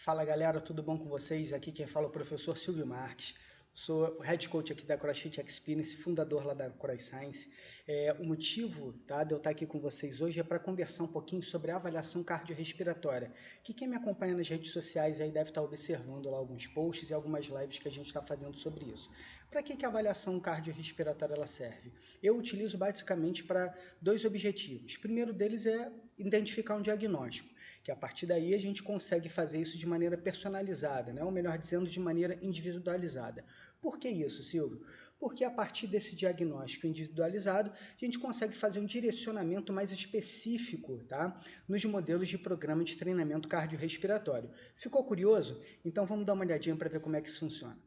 Fala galera, tudo bom com vocês? Aqui quem fala é o professor Silvio Marques. Sou o Head Coach aqui da CrossFit Experience, fundador lá da Cross Science. O motivo de eu estar aqui com vocês hoje é para conversar um pouquinho sobre a avaliação cardiorrespiratória, que quem me acompanha nas redes sociais aí deve estar observando lá alguns posts e algumas lives que a gente está fazendo sobre isso. Para que a avaliação cardiorrespiratória ela serve? Eu utilizo basicamente para dois objetivos. O primeiro deles é identificar um diagnóstico, que a partir daí a gente consegue fazer isso de maneira personalizada, né? Ou melhor dizendo, de maneira individualizada. Por que isso, Silvio? Porque a partir desse diagnóstico individualizado, a gente consegue fazer um direcionamento mais específico, tá? Nos modelos de programa de treinamento cardiorrespiratório. Ficou curioso? Então vamos dar uma olhadinha para ver como é que isso funciona.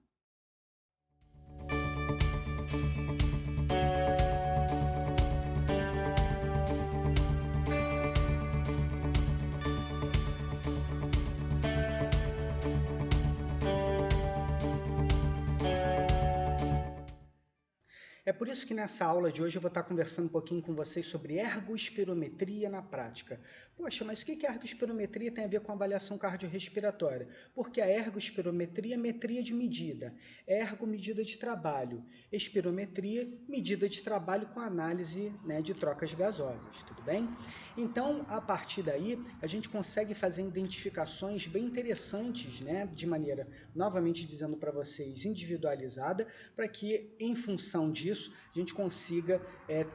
É por isso que nessa aula de hoje eu vou estar conversando um pouquinho com vocês sobre ergospirometria na prática. Poxa, mas o que a ergospirometria tem a ver com avaliação cardiorrespiratória? Porque a ergospirometria é metria de medida, ergo, medida de trabalho, espirometria, medida de trabalho com análise, né, de trocas gasosas, tudo bem? Então, a partir daí, a gente consegue fazer identificações bem interessantes, né, de maneira, novamente dizendo para vocês, individualizada, para que, em função disso, a gente consiga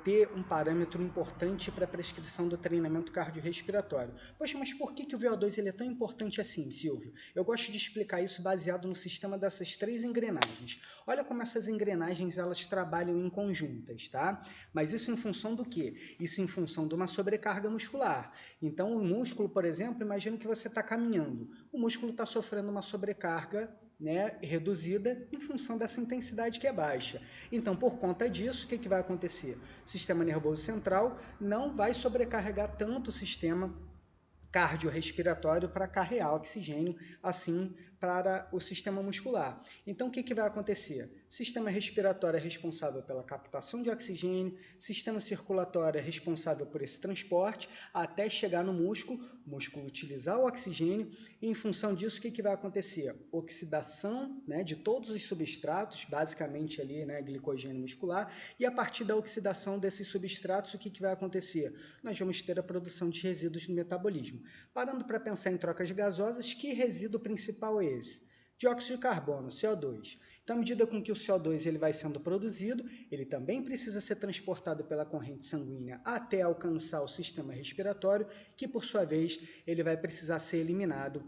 ter um parâmetro importante para a prescrição do treinamento cardiorrespiratório. Poxa, mas por que o VO2 ele é tão importante assim, Silvio? Eu gosto de explicar isso baseado no sistema dessas três engrenagens. Olha como essas engrenagens elas trabalham em conjuntas, tá? Mas isso em função do quê? Isso em função de uma sobrecarga muscular. Então, o músculo, por exemplo, imagina que você está caminhando. O músculo está sofrendo uma sobrecarga, né, reduzida em função dessa intensidade que é baixa. Então, por conta disso, o que vai acontecer? O sistema nervoso central não vai sobrecarregar tanto o sistema cardiorrespiratório para carregar oxigênio, assim, para o sistema muscular. Então, o que vai acontecer? O sistema respiratório é responsável pela captação de oxigênio, sistema circulatório é responsável por esse transporte, até chegar no músculo, o músculo utilizar o oxigênio, e em função disso, o que vai acontecer? Oxidação, né, de todos os substratos, basicamente ali, né, glicogênio muscular, e a partir da oxidação desses substratos, o que vai acontecer? Nós vamos ter a produção de resíduos no metabolismo. Parando para pensar em trocas gasosas, que resíduo principal é esse? Dióxido de carbono, CO2. Então, à medida com que o CO2 ele vai sendo produzido, ele também precisa ser transportado pela corrente sanguínea até alcançar o sistema respiratório, que por sua vez ele vai precisar ser eliminado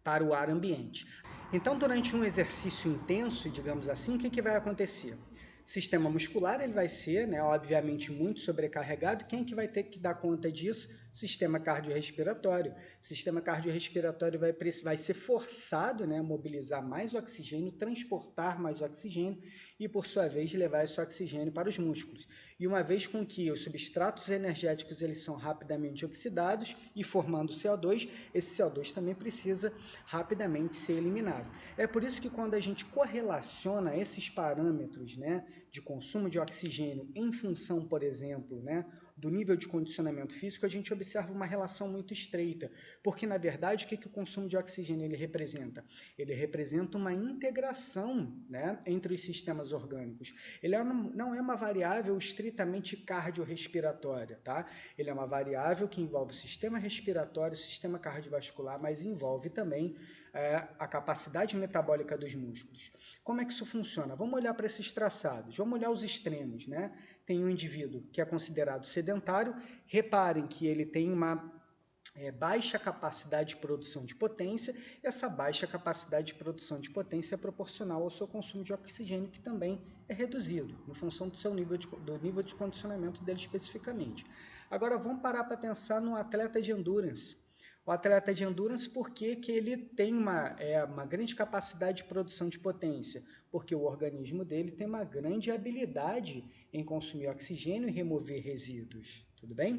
para o ar ambiente. Então, durante um exercício intenso, digamos assim, o que vai acontecer? Sistema muscular ele vai ser, né, obviamente, muito sobrecarregado. Quem que vai ter que dar conta disso? Sistema cardiorrespiratório. Sistema cardiorrespiratório vai ser forçado, né, a mobilizar mais oxigênio, transportar mais oxigênio e, por sua vez, levar esse oxigênio para os músculos. E uma vez com que os substratos energéticos eles são rapidamente oxidados e formando CO2, esse CO2 também precisa rapidamente ser eliminado. É por isso que quando a gente correlaciona esses parâmetros, né, de consumo de oxigênio em função, por exemplo, né, do nível de condicionamento físico, a gente observa uma relação muito estreita, porque na verdade o que o consumo de oxigênio ele representa? Ele representa uma integração, né, entre os sistemas orgânicos. Ele não é uma variável estritamente cardiorrespiratória, tá? Ele é uma variável que envolve o sistema respiratório, o sistema cardiovascular, mas envolve também a capacidade metabólica dos músculos. Como é que isso funciona? Vamos olhar para esses traçados, vamos olhar os extremos, né? Tem um indivíduo que é considerado sedentário, reparem que ele tem uma baixa capacidade de produção de potência, e essa baixa capacidade de produção de potência é proporcional ao seu consumo de oxigênio, que também é reduzido, em função do nível de condicionamento dele especificamente. Agora vamos parar para pensar no atleta de endurance. O atleta de endurance, por que ele tem uma grande capacidade de produção de potência? Porque o organismo dele tem uma grande habilidade em consumir oxigênio e remover resíduos, tudo bem?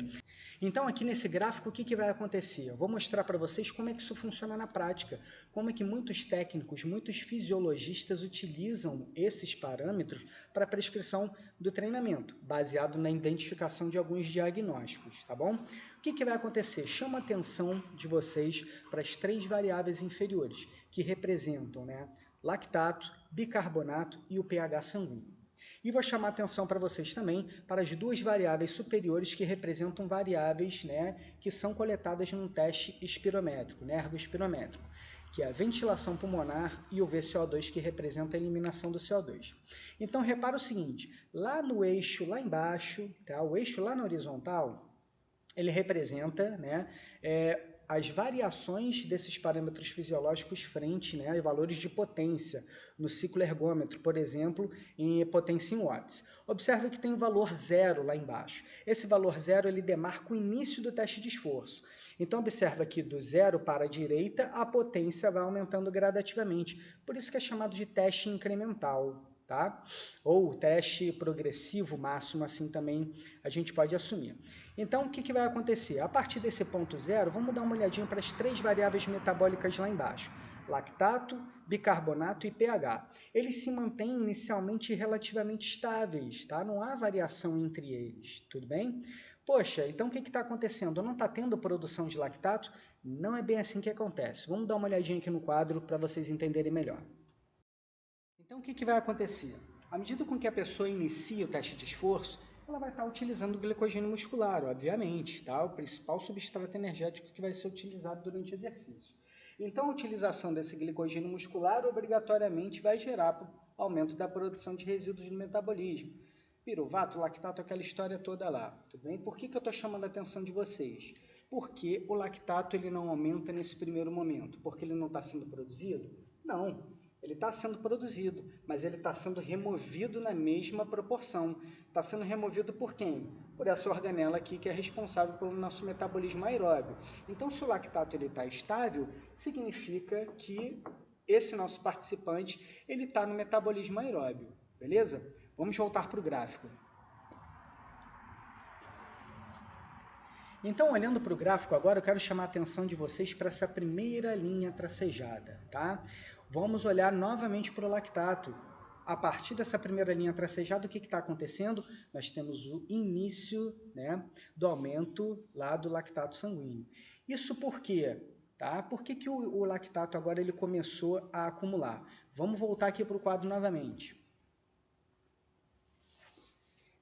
Então, aqui nesse gráfico, o que vai acontecer? Eu vou mostrar para vocês como é que isso funciona na prática, como é que muitos técnicos, muitos fisiologistas utilizam esses parâmetros para a prescrição do treinamento, baseado na identificação de alguns diagnósticos, tá bom? O que vai acontecer? Chama a atenção de vocês para as 3 variáveis inferiores, que representam, né, lactato, bicarbonato e o pH sanguíneo. E vou chamar atenção para vocês também para as 2 variáveis superiores que representam variáveis, né, que são coletadas num teste espirométrico, né, ergoespirométrico, que é a ventilação pulmonar e o VCO2, que representa a eliminação do CO2. Então, repara o seguinte, lá no eixo, lá embaixo, tá, o eixo lá na horizontal, ele representa, né, as variações desses parâmetros fisiológicos frente, né, a valores de potência no ciclo ergômetro, por exemplo, em potência em watts. Observe que tem o valor 0 lá embaixo. Esse valor 0 ele demarca o início do teste de esforço. Então, observa que do 0 para a direita, a potência vai aumentando gradativamente. Por isso que é chamado de teste incremental, tá? Ou teste progressivo máximo, assim também a gente pode assumir. Então, o que vai acontecer? A partir desse ponto 0, vamos dar uma olhadinha para as 3 variáveis metabólicas lá embaixo. Lactato, bicarbonato e pH. Eles se mantêm inicialmente relativamente estáveis, tá? Não há variação entre eles, tudo bem? Poxa, então o que está acontecendo? Não está tendo produção de lactato? Não é bem assim que acontece. Vamos dar uma olhadinha aqui no quadro para vocês entenderem melhor. Então, o que vai acontecer? À medida com que a pessoa inicia o teste de esforço, ela vai estar utilizando o glicogênio muscular, obviamente, tá? O principal substrato energético que vai ser utilizado durante o exercício. Então, a utilização desse glicogênio muscular obrigatoriamente vai gerar aumento da produção de resíduos no metabolismo. Piruvato, lactato, aquela história toda lá, tudo bem? Por que eu estou chamando a atenção de vocês? Porque o lactato ele não aumenta nesse primeiro momento, porque ele não está sendo produzido? Não. Ele está sendo produzido, mas ele está sendo removido na mesma proporção. Está sendo removido por quem? Por essa organela aqui que é responsável pelo nosso metabolismo aeróbio. Então, se o lactato está estável, significa que esse nosso participante está no metabolismo aeróbio, beleza? Vamos voltar para o gráfico. Então, olhando para o gráfico agora, eu quero chamar a atenção de vocês para essa primeira linha tracejada, tá? Vamos olhar novamente para o lactato. A partir dessa primeira linha tracejada, o que está acontecendo? Nós temos o início, né, do aumento lá do lactato sanguíneo. Isso por quê? Tá? Por que o lactato agora ele começou a acumular? Vamos voltar aqui para o quadro novamente.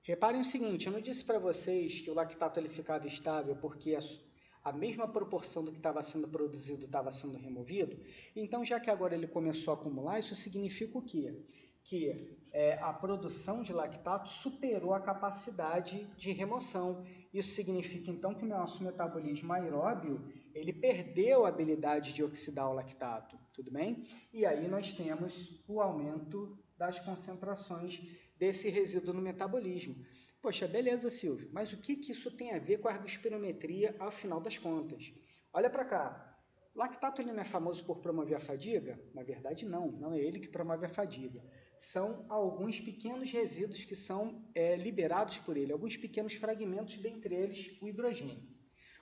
Reparem o seguinte, eu não disse para vocês que o lactato ele ficava estável porque a mesma proporção do que estava sendo produzido estava sendo removido? Então, já que agora ele começou a acumular, isso significa o quê? Que a produção de lactato superou a capacidade de remoção. Isso significa, então, que o nosso metabolismo aeróbio ele perdeu a habilidade de oxidar o lactato, tudo bem? E aí nós temos o aumento das concentrações desse resíduo no metabolismo. Poxa, beleza, Silvio, mas o que isso tem a ver com a ergospirometria ao final das contas? Olha para cá. O lactato ele não é famoso por promover a fadiga? Na verdade, não é ele que promove a fadiga. São alguns pequenos resíduos que são liberados por ele, alguns pequenos fragmentos, dentre eles o hidrogênio.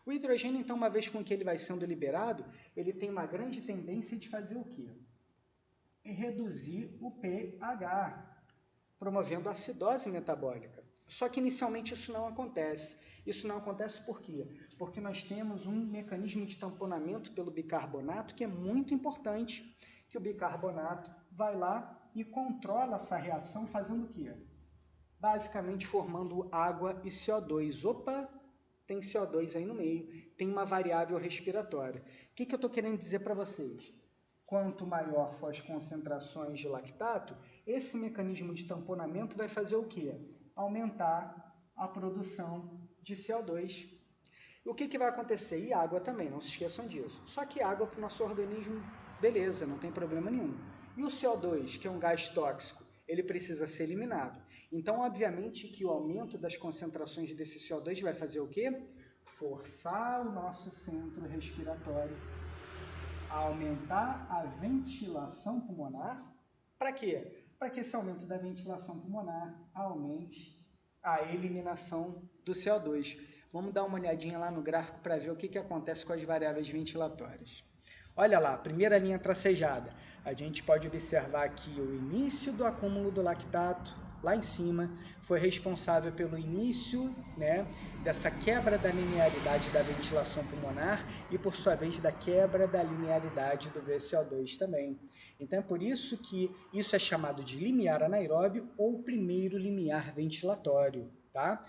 O hidrogênio, então, uma vez com que ele vai sendo liberado, ele tem uma grande tendência de fazer o quê? Reduzir o pH, promovendo a acidose metabólica. Só que inicialmente isso não acontece. Isso não acontece por quê? Porque nós temos um mecanismo de tamponamento pelo bicarbonato que é muito importante, que o bicarbonato vai lá e controla essa reação fazendo o quê? Basicamente formando água e CO2. Opa, tem CO2 aí no meio, tem uma variável respiratória. O que eu estou querendo dizer para vocês? Quanto maior for as concentrações de lactato, esse mecanismo de tamponamento vai fazer o quê? Aumentar a produção de CO2. O que vai acontecer? E água também, não se esqueçam disso. Só que água para o nosso organismo, beleza, não tem problema nenhum. E o CO2, que é um gás tóxico, ele precisa ser eliminado. Então, obviamente que o aumento das concentrações desse CO2 vai fazer o quê? Forçar o nosso centro respiratório a aumentar a ventilação pulmonar. Para quê? Para que esse aumento da ventilação pulmonar aumente a eliminação do CO2. Vamos dar uma olhadinha lá no gráfico para ver o que acontece com as variáveis ventilatórias. Olha lá, primeira linha tracejada. A gente pode observar aqui o início do acúmulo do lactato, lá em cima, foi responsável pelo início, né, dessa quebra da linearidade da ventilação pulmonar e, por sua vez, da quebra da linearidade do VCO2 também. Então, é por isso que isso é chamado de limiar anaeróbio ou primeiro limiar ventilatório, tá?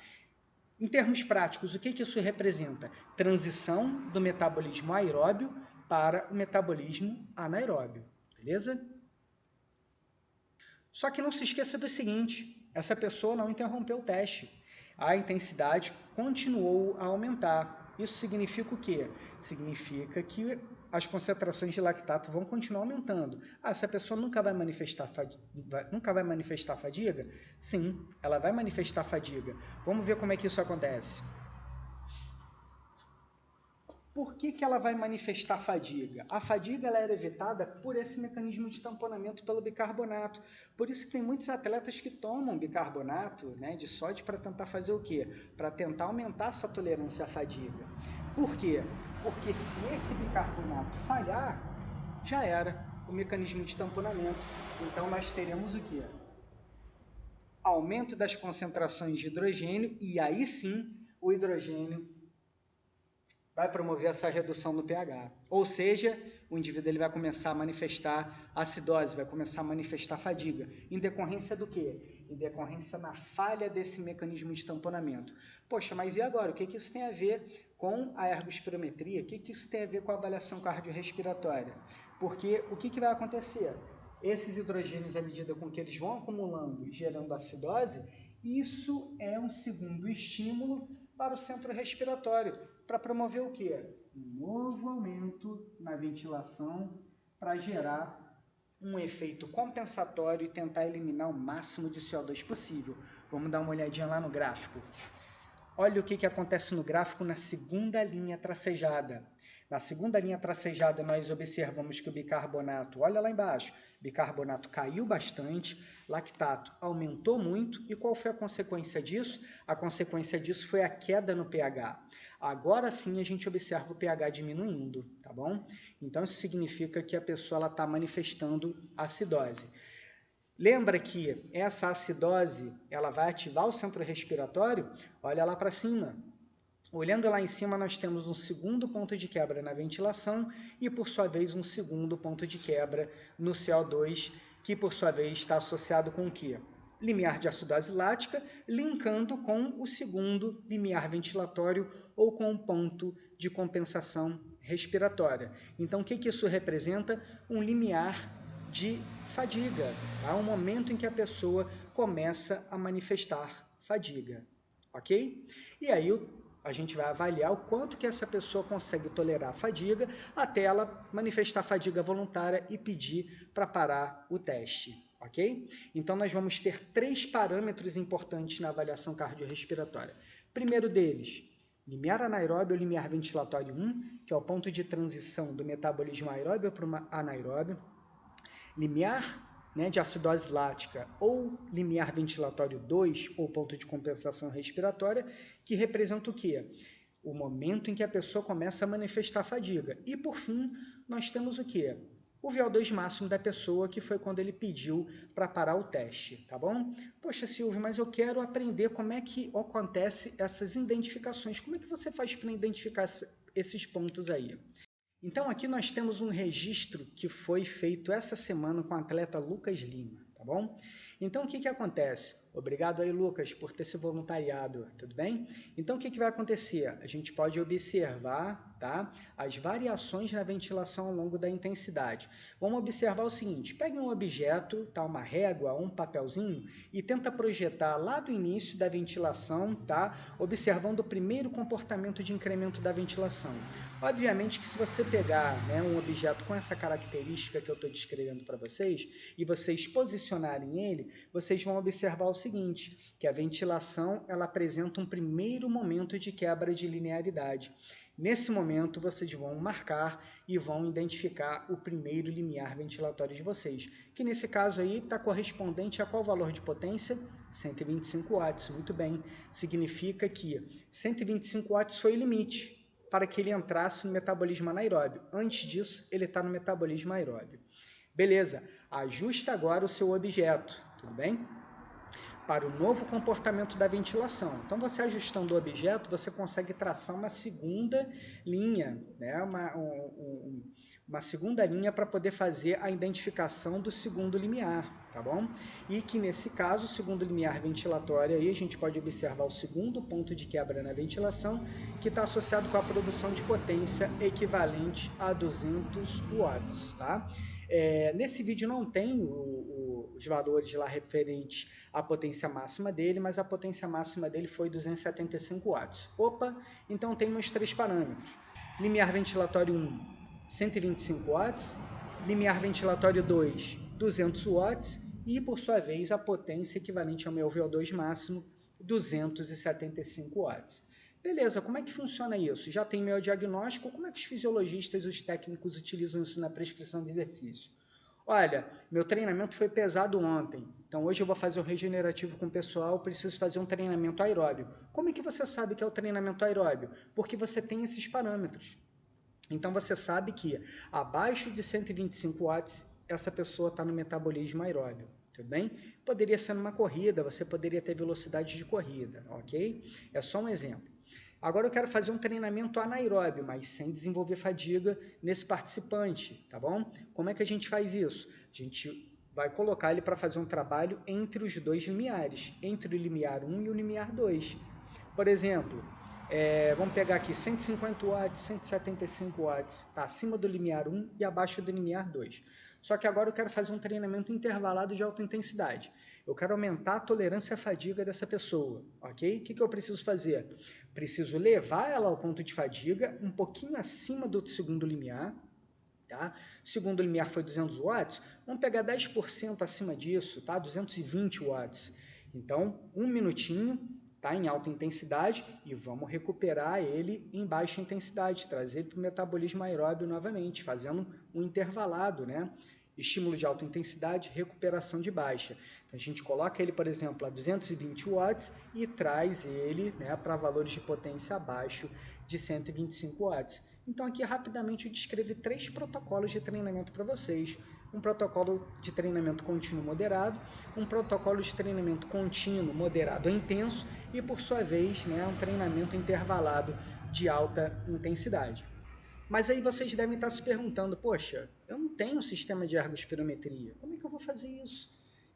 Em termos práticos, o que isso representa? Transição do metabolismo aeróbio para o metabolismo anaeróbio, beleza? Só que não se esqueça do seguinte, essa pessoa não interrompeu o teste. A intensidade continuou a aumentar. Isso significa o quê? Significa que as concentrações de lactato vão continuar aumentando. Essa pessoa nunca vai manifestar fadiga? Sim, ela vai manifestar fadiga. Vamos ver como é que isso acontece. Por que ela vai manifestar fadiga? A fadiga ela era evitada por esse mecanismo de tamponamento pelo bicarbonato. Por isso que tem muitos atletas que tomam bicarbonato, né, de sódio para tentar fazer o quê? Para tentar aumentar essa tolerância à fadiga. Por quê? Porque se esse bicarbonato falhar, já era o mecanismo de tamponamento. Então nós teremos o quê? Aumento das concentrações de hidrogênio e aí sim o hidrogênio vai promover essa redução no pH. Ou seja, o indivíduo ele vai começar a manifestar acidose, vai começar a manifestar fadiga. Em decorrência do quê? Em decorrência na falha desse mecanismo de tamponamento. Poxa, mas e agora? O que isso tem a ver com a ergospirometria? O que isso tem a ver com a avaliação cardiorrespiratória? Porque o que vai acontecer? Esses hidrogênios, à medida com que eles vão acumulando e gerando acidose, isso é um segundo estímulo para o centro respiratório, para promover o quê? Um novo aumento na ventilação para gerar um efeito compensatório e tentar eliminar o máximo de CO2 possível. Vamos dar uma olhadinha lá no gráfico. Olha o que acontece no gráfico na segunda linha tracejada. Na segunda linha tracejada, nós observamos que o bicarbonato, olha lá embaixo, bicarbonato caiu bastante, lactato aumentou muito, e qual foi a consequência disso? A consequência disso foi a queda no pH. Agora sim a gente observa o pH diminuindo, tá bom? Então isso significa que a pessoa está manifestando acidose. Lembra que essa acidose ela vai ativar o centro respiratório? Olha lá para cima. Olhando lá em cima, nós temos um segundo ponto de quebra na ventilação e, por sua vez, um segundo ponto de quebra no CO2, que, por sua vez, está associado com o quê? Limiar de acidose lática, linkando com o segundo limiar ventilatório ou com o ponto de compensação respiratória. Então, o que isso representa? Um limiar de fadiga, tá? Um momento em que a pessoa começa a manifestar fadiga, ok? E aí a gente vai avaliar o quanto que essa pessoa consegue tolerar a fadiga até ela manifestar fadiga voluntária e pedir para parar o teste, ok? Então nós vamos ter 3 parâmetros importantes na avaliação cardiorrespiratória. Primeiro deles, limiar anaeróbio ou limiar ventilatório 1, que é o ponto de transição do metabolismo aeróbio para o anaeróbio. Limiar, né, de acidose lática ou limiar ventilatório 2, ou ponto de compensação respiratória, que representa o quê? O momento em que a pessoa começa a manifestar fadiga. E, por fim, nós temos o quê? O VO2 máximo da pessoa, que foi quando ele pediu para parar o teste, tá bom? Poxa, Silvio, mas eu quero aprender como é que acontece essas identificações. Como é que você faz para identificar esses pontos aí? Então aqui nós temos um registro que foi feito essa semana com o atleta Lucas Lima, tá bom? Então o que acontece? Obrigado aí, Lucas, por ter se voluntariado, tudo bem? Então o que vai acontecer? A gente pode observar, tá, as variações na ventilação ao longo da intensidade. Vamos observar o seguinte, pegue um objeto, tá, uma régua, um papelzinho, e tenta projetar lá do início da ventilação, tá, observando o primeiro comportamento de incremento da ventilação. Obviamente que se você pegar, né, um objeto com essa característica que eu estou descrevendo para vocês e vocês posicionarem ele, vocês vão observar o seguinte, que a ventilação ela apresenta um primeiro momento de quebra de linearidade. Nesse momento, vocês vão marcar e vão identificar o primeiro limiar ventilatório de vocês, que nesse caso aí está correspondente a qual valor de potência? 125 watts, muito bem. Significa que 125 watts foi o limite para que ele entrasse no metabolismo anaeróbio. Antes disso, ele está no metabolismo aeróbio. Beleza, ajusta agora o seu objeto, tudo bem? Para o novo comportamento da ventilação. Então, você ajustando o objeto, você consegue traçar uma segunda linha, né? uma segunda linha para poder fazer a identificação do segundo limiar, tá bom? E que nesse caso, o segundo limiar ventilatório, aí a gente pode observar o segundo ponto de quebra na ventilação, que está associado com a produção de potência equivalente a 200 watts, tá? Nesse vídeo não tem os valores lá referentes à potência máxima dele, mas a potência máxima dele foi 275 watts. Opa, então tem uns 3 parâmetros. Limiar ventilatório 1, 125 watts. Limiar ventilatório 2, 200 watts. E, por sua vez, a potência equivalente ao meu VO2 máximo, 275 watts. Beleza, como é que funciona isso? Já tem meu diagnóstico, como é que os fisiologistas, os técnicos utilizam isso na prescrição de exercício? Olha, meu treinamento foi pesado ontem, então hoje eu vou fazer um regenerativo com o pessoal, preciso fazer um treinamento aeróbio. Como é que você sabe que é o treinamento aeróbio? Porque você tem esses parâmetros. Então você sabe que abaixo de 125 watts, essa pessoa está no metabolismo aeróbio. Tudo bem? Poderia ser numa corrida, você poderia ter velocidade de corrida, ok? É só um exemplo. Agora eu quero fazer um treinamento anaeróbio, mas sem desenvolver fadiga nesse participante, tá bom? Como é que a gente faz isso? A gente vai colocar ele para fazer um trabalho entre os dois limiares, entre o limiar 1 e o limiar 2. Por exemplo, vamos pegar aqui 150 watts, 175 watts, tá acima do limiar 1 e abaixo do limiar 2. Só que agora eu quero fazer um treinamento intervalado de alta intensidade. Eu quero aumentar a tolerância à fadiga dessa pessoa, ok? O que eu preciso fazer? Preciso levar ela ao ponto de fadiga um pouquinho acima do segundo limiar, tá? O segundo limiar foi 200 watts, vamos pegar 10% acima disso, tá? 220 watts. Então, um minutinho, tá? Em alta intensidade e vamos recuperar ele em baixa intensidade, trazer ele para o metabolismo aeróbio novamente, fazendo um intervalado, né? Estímulo de alta intensidade, recuperação de baixa. Então, a gente coloca ele, por exemplo, a 220 watts e traz ele, né, para valores de potência abaixo de 125 watts. Então, aqui rapidamente eu descrevi 3 protocolos de treinamento para vocês. Um protocolo de treinamento contínuo moderado, um protocolo de treinamento contínuo moderado a intenso e, por sua vez, né, um treinamento intervalado de alta intensidade. Mas aí vocês devem estar se perguntando, poxa, eu não tenho sistema de ergospirometria, como é que eu vou fazer isso?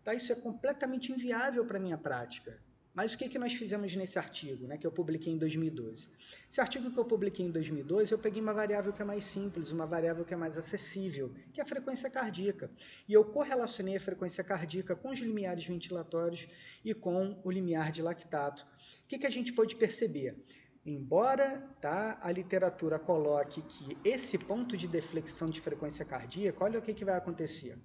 Tá, isso é completamente inviável para a minha prática. Mas o que nós fizemos nesse artigo, né, que eu publiquei em 2012? Esse artigo que eu publiquei em 2012, eu peguei uma variável que é mais simples, uma variável que é mais acessível, que é a frequência cardíaca. E eu correlacionei a frequência cardíaca com os limiares ventilatórios e com o limiar de lactato. O que a gente pode perceber? Embora a literatura coloque que esse ponto de deflexão de frequência cardíaca, olha o que vai acontecer.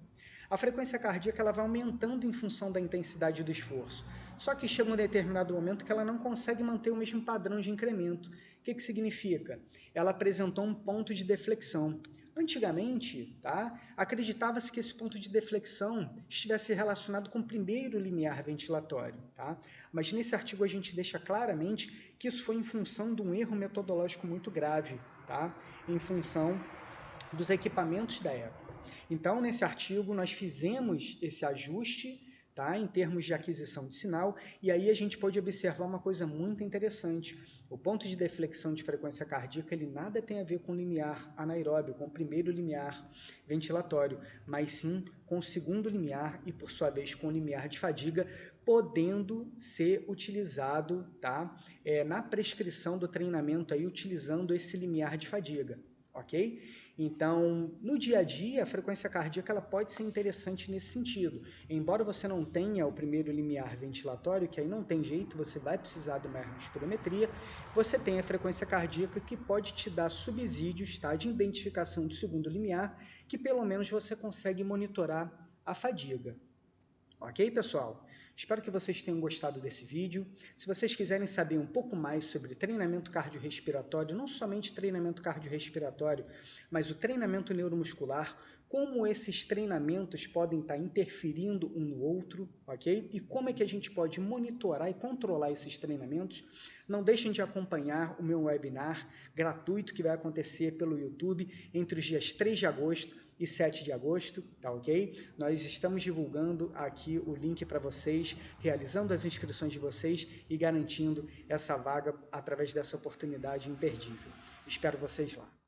A frequência cardíaca ela vai aumentando em função da intensidade do esforço. Só que chega um determinado momento que ela não consegue manter o mesmo padrão de incremento. O que significa? Ela apresentou um ponto de deflexão. Antigamente, acreditava-se que esse ponto de deflexão estivesse relacionado com o primeiro limiar ventilatório. Mas nesse artigo a gente deixa claramente que isso foi em função de um erro metodológico muito grave, em função dos equipamentos da época. Então, nesse artigo, nós fizemos esse ajuste em termos de aquisição de sinal, e aí a gente pode observar uma coisa muito interessante. O ponto de deflexão de frequência cardíaca, ele nada tem a ver com o limiar anaeróbio, com o primeiro limiar ventilatório, mas sim com o segundo limiar e, por sua vez, com o limiar de fadiga, podendo ser utilizado na prescrição do treinamento, aí, utilizando esse limiar de fadiga. Ok? Então, no dia a dia, a frequência cardíaca ela pode ser interessante nesse sentido. Embora você não tenha o primeiro limiar ventilatório, que aí não tem jeito, você vai precisar de uma ergospirometria, você tem a frequência cardíaca que pode te dar subsídios de identificação do segundo limiar, que pelo menos você consegue monitorar a fadiga. Ok, pessoal? Espero que vocês tenham gostado desse vídeo. Se vocês quiserem saber um pouco mais sobre treinamento cardiorrespiratório, não somente treinamento cardiorrespiratório, mas o treinamento neuromuscular, como esses treinamentos podem estar interferindo um no outro, ok? E como é que a gente pode monitorar e controlar esses treinamentos, não deixem de acompanhar o meu webinar gratuito que vai acontecer pelo YouTube entre os dias 3 de agosto e 7 de agosto, tá ok? Nós estamos divulgando aqui o link para vocês, realizando as inscrições de vocês e garantindo essa vaga através dessa oportunidade imperdível. Espero vocês lá.